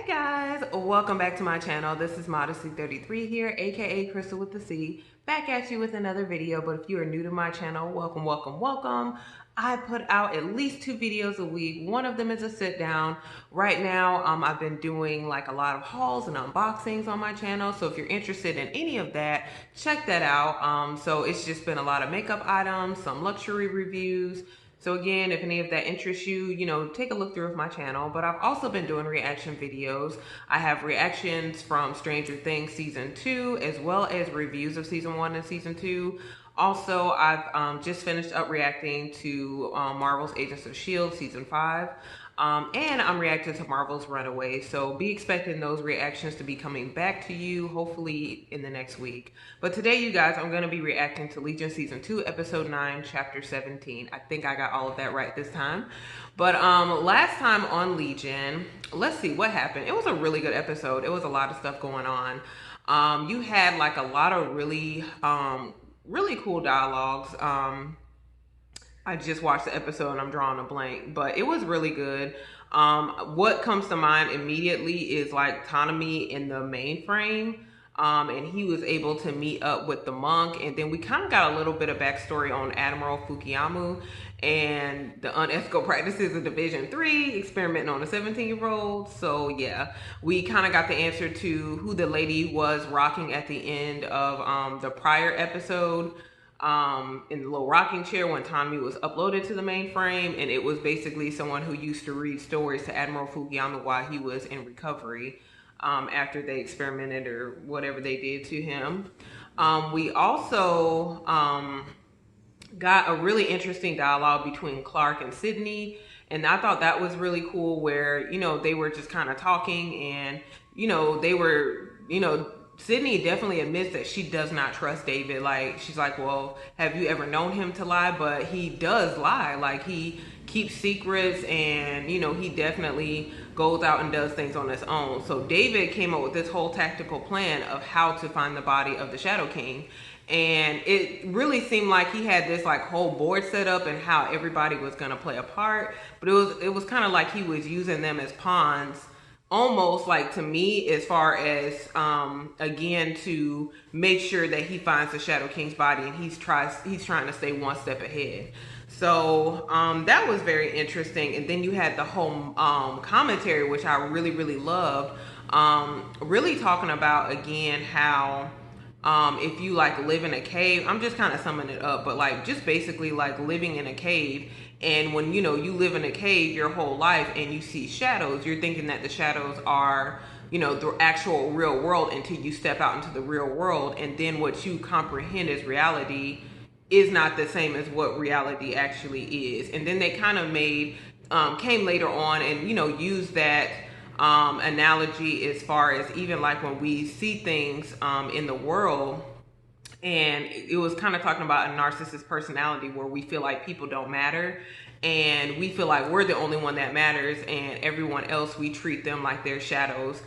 Hey guys, welcome back to my channel. This is Modesty33 here, aka Crystal with the C, back at you with another video. But if you are new to my channel, welcome. I put out at least 2 videos a week. One of them is a sit down. Right now, I've been doing like a lot of hauls and unboxings on my channel. So if you're interested in any of that, check that out. So it's just been a lot of makeup items, some luxury reviews. So again, if any of that interests you, take a look through my channel. But I've also been doing reaction videos. I have reactions from Stranger Things Season 2, as well as reviews of Season 1 and Season 2. Also, I've just finished up reacting to Marvel's Agents of S.H.I.E.L.D. Season 5. And I'm reacting to Marvel's Runaway. So be expecting those reactions to be coming back to you, hopefully in the next week. But today, you guys, I'm going to be reacting to Legion Season 2, Episode 9, Chapter 17. I think I got all of that right this time. But last time on Legion, let's see what happened. It was a really good episode. It was a lot of stuff going on. You had like a lot of really cool dialogues. I just watched the episode and I'm drawing a blank, but it was really good. What comes to mind immediately is like Tanami in the mainframe. And he was able to meet up with the monk. And then we kind of got a little bit of backstory on Admiral Fukuyamu and the unethical practices of Division 3, experimenting on a 17-year-old. So yeah, we kind of got the answer to who the lady was rocking at the end of the prior episode. In the little rocking chair when Tanami was uploaded to the mainframe, and it was basically someone who used to read stories to Admiral Fukuyama while he was in recovery after they experimented or whatever they did to him. We also got a really interesting dialogue between Clark and Sydney, and I thought that was really cool where, they were just kind of talking and, they were, Sydney definitely admits that she does not trust David. Like, she's like, well, have you ever known him to lie? But he does lie. Like, he keeps secrets and, he definitely goes out and does things on his own. So David came up with this whole tactical plan of how to find the body of the Shadow King. And it really seemed like he had this like whole board set up and how everybody was going to play a part. But it was kind of like he was using them as pawns, almost like, to me, as far as again, to make sure that he finds the Shadow King's body, and he's trying to stay one step ahead. So that was very interesting. And then you had the whole commentary, which I really loved, really talking about again how if you like live in a cave, I'm just kind of summing it up, but like just basically like living in a cave. And when you live in a cave your whole life and you see shadows, you're thinking that the shadows are, the actual real world until you step out into the real world. And then what you comprehend as reality is not the same as what reality actually is. And then they kind of came later on and, used that analogy as far as even like when we see things in the world. And it was kind of talking about a narcissist personality where we feel like people don't matter and we feel like we're the only one that matters, and everyone else, we treat them like they're shadows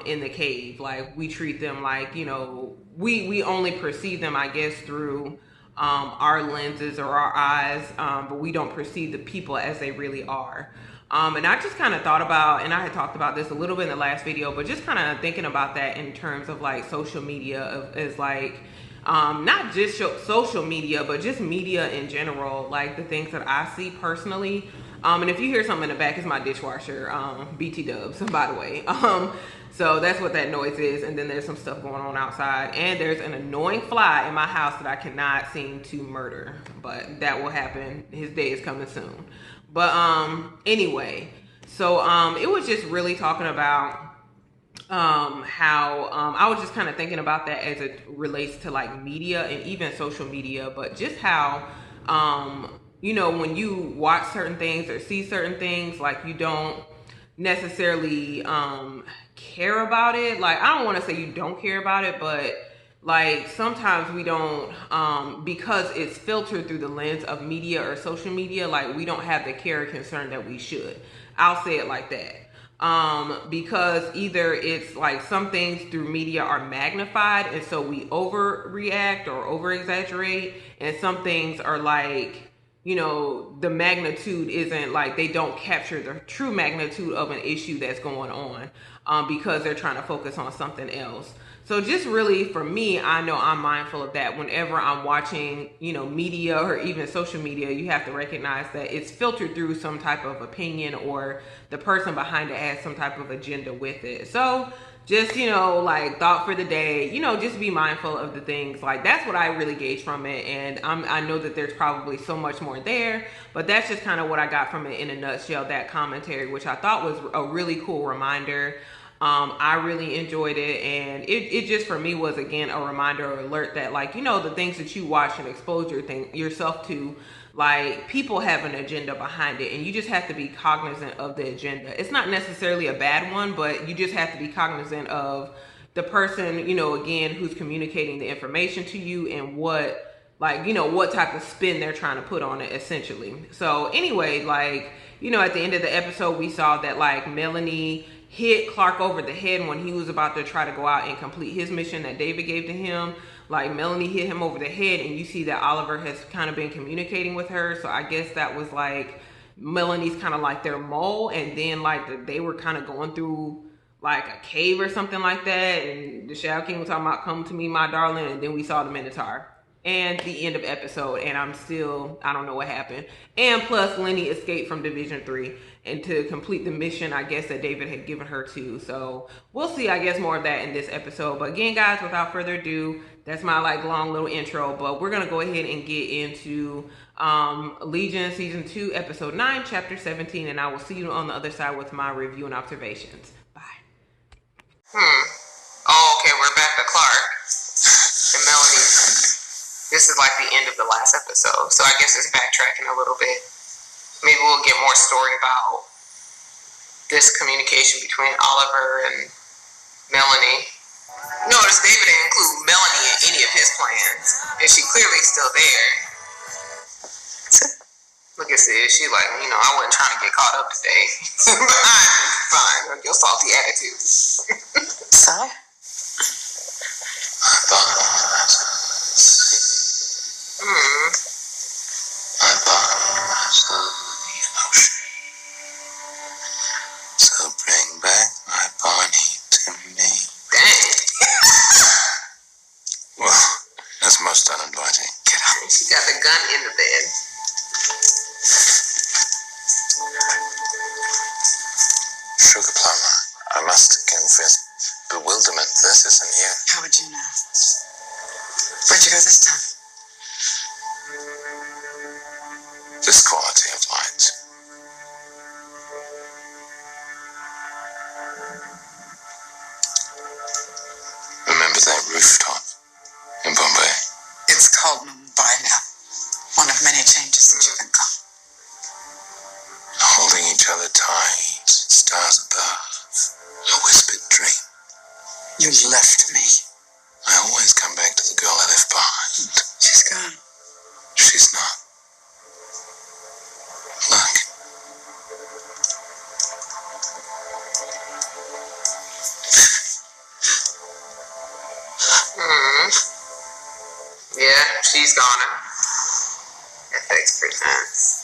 in the cave. Like, we treat them like, we only perceive them, I guess, through our lenses or our eyes, but we don't perceive the people as they really are. And I just kind of thought about, and I had talked about this a little bit in the last video, but just kind of thinking about that in terms of like social media as like, not just social media, but just media in general, like the things that I see personally. And if you hear something in the back, it's my dishwasher, BT Dubs, by the way. So that's what that noise is. And then there's some stuff going on outside, and there's an annoying fly in my house that I cannot seem to murder, but that will happen. His day is coming soon. But anyway, so it was just really talking about how I was just kind of thinking about that as it relates to like media and even social media, but just how when you watch certain things or see certain things, like, you don't necessarily care about it. Like, I don't want to say you don't care about it, but like sometimes we don't, because it's filtered through the lens of media or social media, like we don't have the care or concern that we should. I'll say it like that. Because either it's like some things through media are magnified and so we overreact or over exaggerate, and some things are like the magnitude isn't like, they don't capture the true magnitude of an issue that's going on, because they're trying to focus on something else. So just really for me, I know I'm mindful of that whenever I'm watching, media or even social media. You have to recognize that it's filtered through some type of opinion, or the person behind it has some type of agenda with it. So just, like, thought for the day, just be mindful of the things. Like, that's what I really gauge from it. And I know that there's probably so much more there, but that's just kind of what I got from it in a nutshell, that commentary, which I thought was a really cool reminder. I really enjoyed it, and it just for me was, again, a reminder or alert that, like, the things that you watch and expose yourself to, like, people have an agenda behind it, and you just have to be cognizant of the agenda. It's not necessarily a bad one, but you just have to be cognizant of the person, again, who's communicating the information to you, and what, like, what type of spin they're trying to put on it, essentially. So anyway, like, at the end of the episode, we saw that, like, Melanie hit Clark over the head when he was about to try to go out and complete his mission that David gave to him. Like, Melanie hit him over the head, and you see that Oliver has kind of been communicating with her. So I guess that was like Melanie's kind of like their mole, and then like they were kind of going through like a cave or something like that, and the Shadow King was talking about "Come to me, my darling," and then we saw the Minotaur. And the end of episode, and I don't know what happened. And plus, Lenny escaped from Division 3 and to complete the mission, I guess, that David had given her to. So we'll see, I guess, more of that in this episode. But again, guys, without further ado, that's my like long little intro. But we're gonna go ahead and get into Legion Season 2, Episode 9, Chapter 17, and I will see you on the other side with my review and observations. Bye. Oh, okay, we're back to Clark and Melanie. This is like the end of the last episode, so I guess it's backtracking a little bit. Maybe we'll get more story about this communication between Oliver and Melanie. Notice David didn't include Melanie in any of his plans, and she clearly still there. Look at this, she like, I wasn't trying to get caught up today. Fine, your salty attitude. So? So bring back my Barney to me. Dang. Well, that's most uninviting. Get out. She got the gun in the bed. Sugar plumber, I must confess bewilderment. This isn't you. How would you know? Where'd you go this time? This quality of light. Remember that rooftop in Bombay? It's called Mumbai now. One of many changes since you've been gone. Holding each other tight, stars above, a whispered dream. You left me. I always come back to the girl I left behind. She's gone. She's not. Look. Yeah, she's gone. FX presents.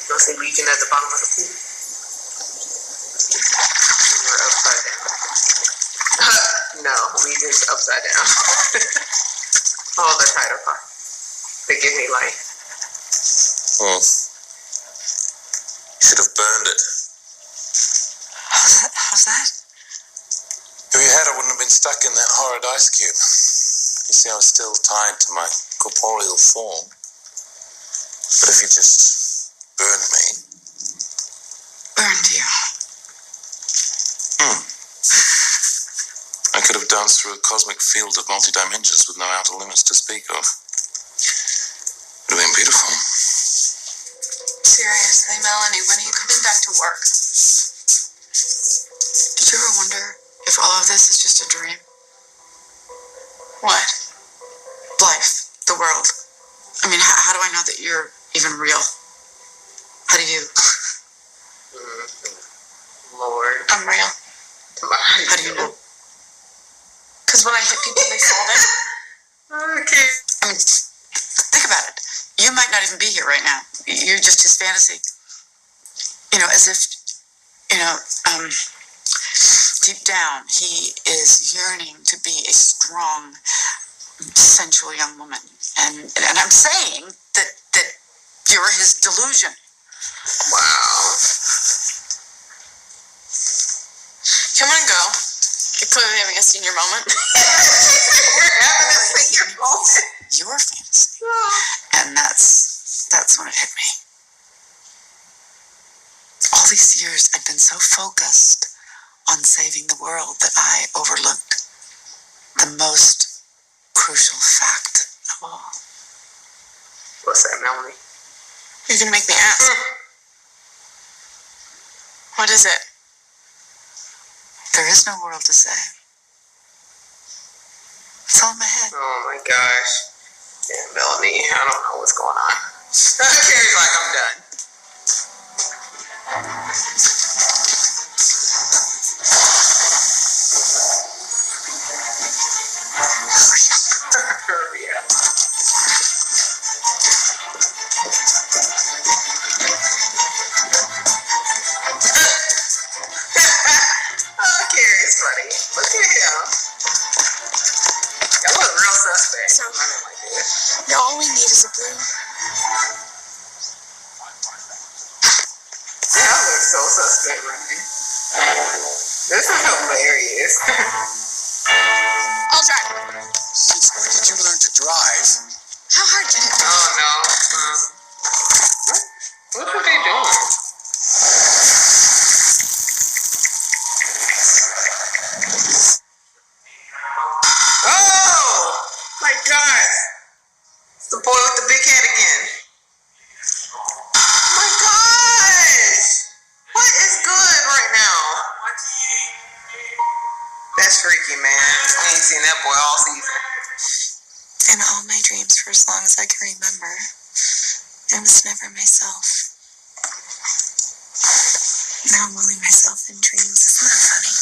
You'll see Legion at the bottom of the pool. And you're upside down. No, Legion's upside down. Oh, the title card. They give me life. Should have burned it. How's that? If you had, I wouldn't have been stuck in that horrid ice cube. You see, I was still tied to my corporeal form. But if you just burned me... Burned you? I could have danced through a cosmic field of multi-dimensions with no outer limits to speak of. It would have been beautiful. Seriously, Melanie, when are you coming back to work? Did you ever wonder if all of this is just a dream? What? Life. The world. I mean, how do I know that you're even real? How do you? Lord. I'm real. How do you know? Because when I hit people, they fall down. Okay. I mean, think about it. You might not even be here right now. You're just his fantasy. As if, deep down, he is yearning to be a strong, sensual young woman. And I'm saying that you're his delusion. Wow. Come on, go. You're clearly having a senior moment. We're having a senior moment. Your fantasy. And that's when it hit me. All these years, I'd been so focused on saving the world that I overlooked the most crucial fact of all. What's that, Melanie? You're gonna make me ask. What is it? There is no world to save. It's all in my head. Oh my gosh. Yeah, Melanie, I don't know what's going on. Carrie's like, I'm done. Hurry up. Oh, Carrie's funny. Look at him. That was real suspect. So, Running like this. all we need is a blue. That looks so suspect running. This is hilarious. I'll drive. Since when did you learn to drive? How hard can it be? Oh no. What are they doing? Oh my God! It's the boy with the big head again. Oh my gosh! What is good right now? That's freaky, man. I ain't seen that boy all season. In all my dreams for as long as I can remember, I was never myself. Now I'm only myself in dreams. Isn't that funny?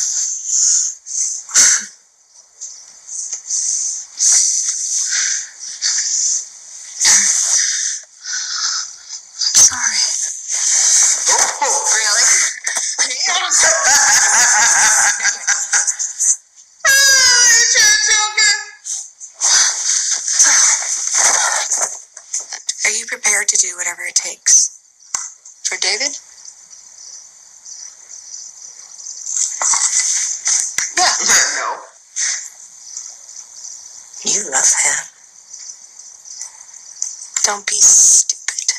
I'm sorry. Oh, Really? Are you prepared to do whatever it takes? For David? Yeah. No. You love him. Don't be stupid,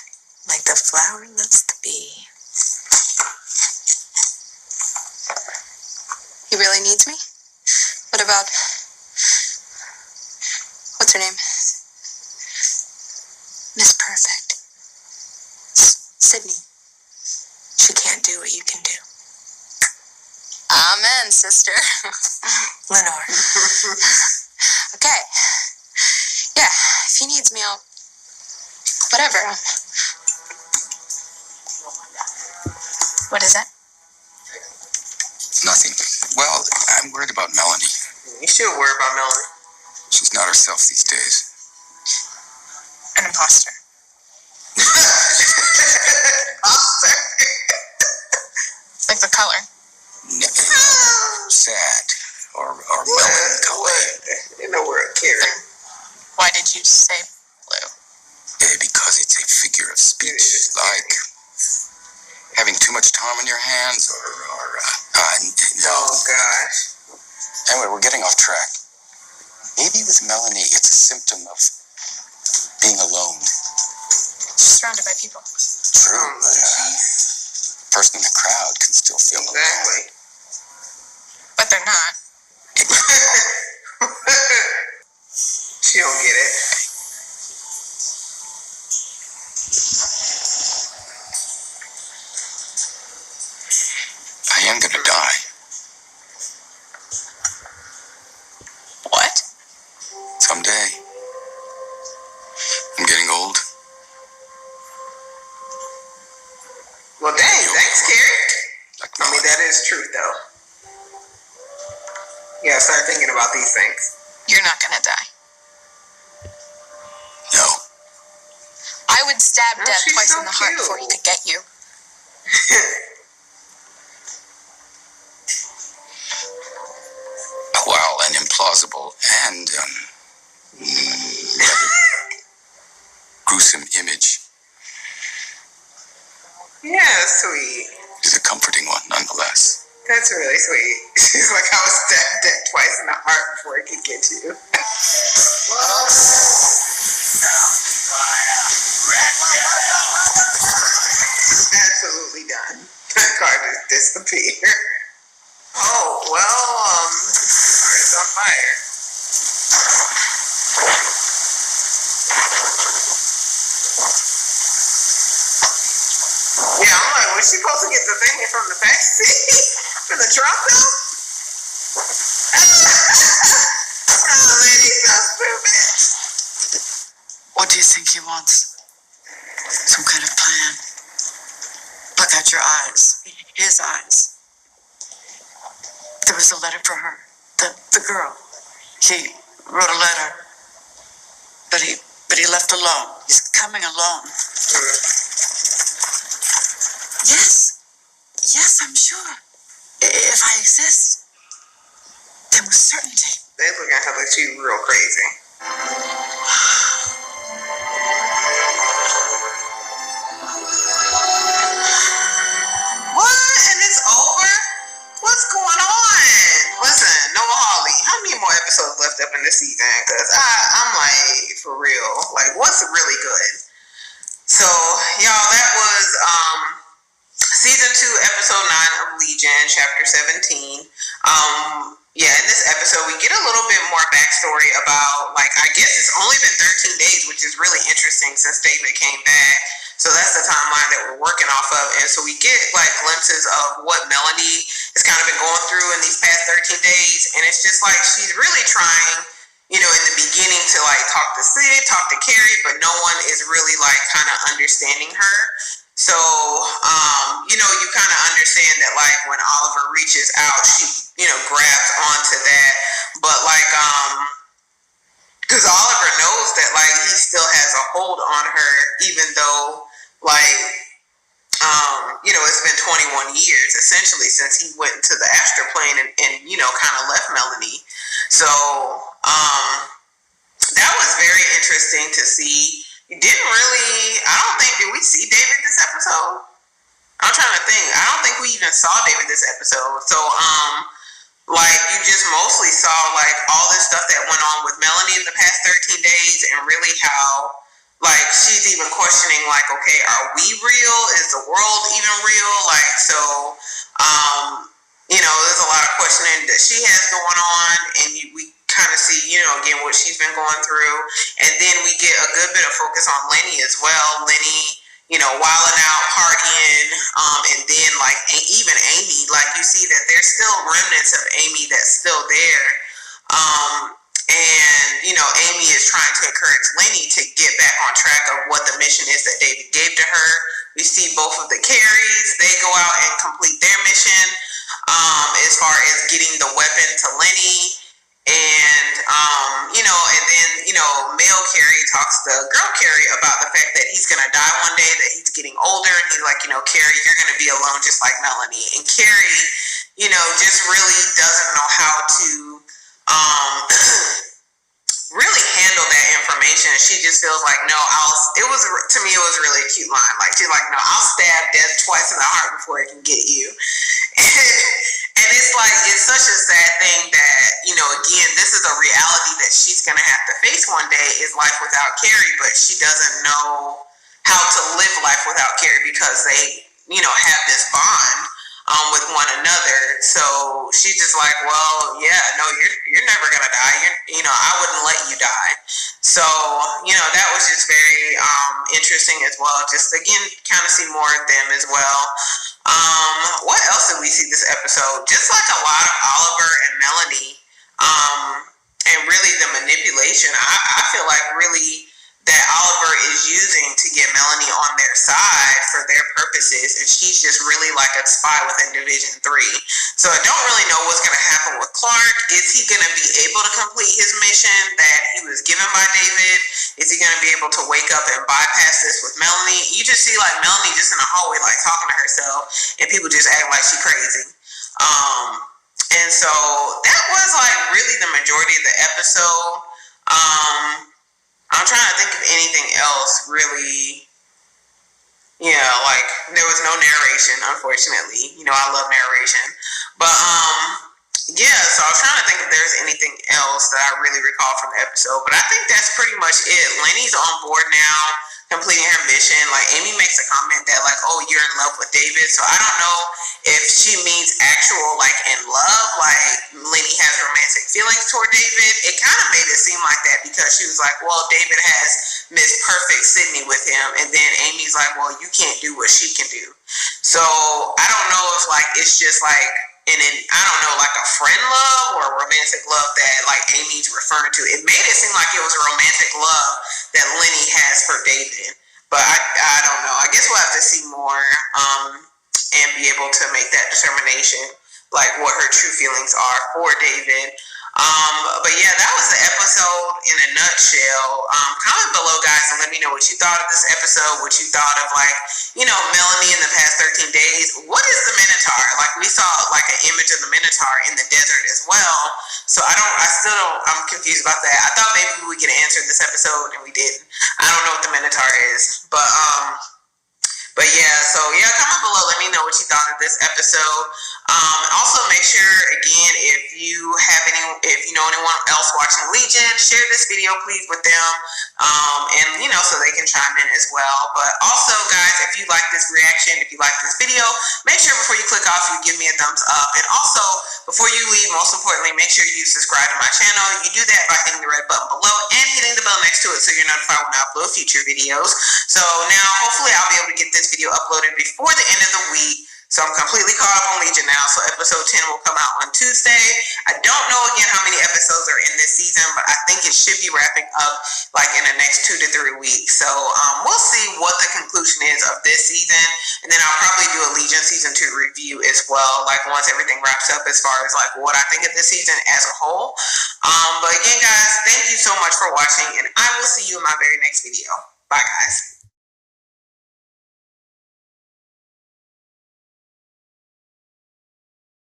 like the flower loves the bee. He really needs me? What about... What's her name? Miss Perfect. Sydney. She can't do what you can do. Amen, sister. Lenore. Okay. Yeah, if he needs me, I'll... Whatever. What is that? Nothing. Well, I'm worried about Melanie. You should worry about Melanie. She's not herself these days. An imposter. Like the color. Sad. Or melancholy. In the world, Carrie. Why did you say blue? Because it's a figure of speech. Like having too much time on your hands or no. Oh gosh. Anyway, we're getting off track. Maybe with Melanie, it's a symptom of being alone. She's surrounded by people. True, but a person in a crowd can still feel alone. Exactly. But they're not. She don't get it. I am gonna die. What? Someday. I'm getting old. Yeah, start thinking about these things. You're not gonna die. No. I would stab Oh, death she's twice so in the heart cute. before he could get you. Well, an implausible and rather gruesome image Yeah, sweet. is a comforting one, nonetheless. That's really sweet. She's like, I was stabbed dead twice in the heart before it could get you. Absolutely done. That car just disappeared. Oh, well, it's on fire. Yeah, I'm like, was she supposed to get the thing from the back seat? From the trunk, though? Oh, lady's so stupid. What do you think he wants? Some kind of plan. Look at your eyes. His eyes. There was a letter for her. The girl. He wrote a letter. But he left alone. He's coming alone. Yes. Yes, I'm sure. If I exist, then with certainty. They look at her like she's real crazy. What? And it's over? What's going on? Listen, Noah Hawley, how many more episodes left up in this season? Because I'm like, for real, like, what's really good? So, y'all, that was season 2, episode 9 of Legion, chapter 17. Yeah, in this episode, we get a little bit more backstory about, like, I guess it's only been 13 days, which is really interesting since David came back. So that's the timeline that we're working off of. And so we get, like, glimpses of what Melanie has kind of been going through in these past 13 days. And it's just like she's really trying, you know, in the beginning to, like, talk to Sid, talk to Kerry, but no one is really, like, kind of understanding her. So, you know, you kind of understand that, like, when Oliver reaches out, she, you know, grabs onto that. But, like, because Oliver knows that, like, he still has a hold on her, even though, like, you know, it's been 21 years, essentially, since he went into the astral plane and you know, kind of left Melanie. So, that was very interesting to see. You didn't really, I don't think, did we see David this episode? I'm trying to think. I don't think we even saw David this episode. So, like, you just mostly saw, like, all this stuff that went on with Melanie in the past 13 days and really how, like, she's even questioning, like, okay, are we real? Is the world even real? Like, so, you know, there's a lot of questioning that she has going on, and we kind of see, you know, again, what she's been going through. And then we get a good bit of focus on Lenny as well. Lenny, you know, wilding out, partying, and then, like, even Amy, like, you see that there's still remnants of Amy that's still there. And, you know, Amy is trying to encourage Lenny to get back on track of what the mission is that David gave to her. We see both of the Careys, they go out and complete their mission, as far as getting the weapon to Lenny. And, you know, and then, you know, male Kerry talks to girl Kerry about the fact that he's going to die one day, that he's getting older. And he's like, you know, Kerry, you're going to be alone just like Melanie. And Kerry, you know, just really doesn't know how to, really handle that information. She just feels like, no, to me, it was really a cute line. Like, she's like, no, I'll stab death twice in the heart before it can get you. And it's like, it's such a sad thing that, you know, again, this is a reality that she's going to have to face one day, is life without Kerry, but she doesn't know how to live life without Kerry because they, you know, have this bond with one another. So she's just like, well, yeah, no, you're never going to die. You know, I wouldn't let you die. So, you know, that was just very interesting as well. Just, again, kind of see more of them as well. What else did we see this episode? Just like a lot of Oliver and Melanie, and really the manipulation. I feel like really that Oliver is using to get Melanie on their side for their purposes, and she's just really like a spy within Division 3. So I don't really know what's going to happen with Clark. is he going to be able to complete his mission that he was given by David? Is he going to be able to wake up and bypass this with Melanie? You just see like Melanie just in the hallway like talking to herself, and people just acting like she's crazy. And so that was like really the majority of the episode. I'm trying to think of anything else really. Yeah, like there was no narration, unfortunately. You know, I love narration. But yeah, so I was trying to think if there's anything else that I really recall from the episode. But I think that's pretty much it. Lenny's on board now, completing her mission. Like Amy makes a comment that like, oh, you're in love with David. So I don't know if she means actual like in love, like Lenny has romantic feelings toward David. It kind of made it seem like that because she was like, well, David has Miss Perfect Sydney with him, and then Amy's like, well, you can't do what she can do. So I don't know if like it's just like I don't know, like a friend love or a romantic love that like Amy's referring to. It made it seem like it was a romantic love that Lenny has for David, but I don't know. I guess we'll have to see more and be able to make that determination, like what her true feelings are for David. But yeah, that was the episode in a nutshell. Comment below, guys, and let me know what you thought of this episode, what you thought of like, you know, Melanie in the past 13 days. What is the Minotaur? Like we saw like an image of the Minotaur in the desert as well. So I'm confused about that. I thought maybe we would get an answer this episode and we didn't. I don't know what the Minotaur is, but yeah, so yeah, comment below. Let me know what you thought of this episode. Also, make sure again if you know anyone else watching Legion, share this video please with them, and you know so they can chime in as well. But also, guys, if you like this reaction, if you like this video, make sure before you click off, you give me a thumbs up. And also, before you leave, most importantly, make sure you subscribe to my channel. You do that by hitting the red button below and hitting the bell next to it so you're notified when I upload future videos. So now, hopefully, I'll be able to get this video uploaded before the end of the week. So I'm completely caught up on Legion now. So episode 10 will come out on Tuesday. I don't know again how many episodes are in this season, but I think it should be wrapping up like in the next 2 to 3 weeks. So we'll see what the conclusion is of this season. And then I'll probably do a Legion season 2 review as well. Like once everything wraps up as far as like what I think of this season as a whole. But again, guys, thank you so much for watching, and I will see you in my very next video. Bye, guys.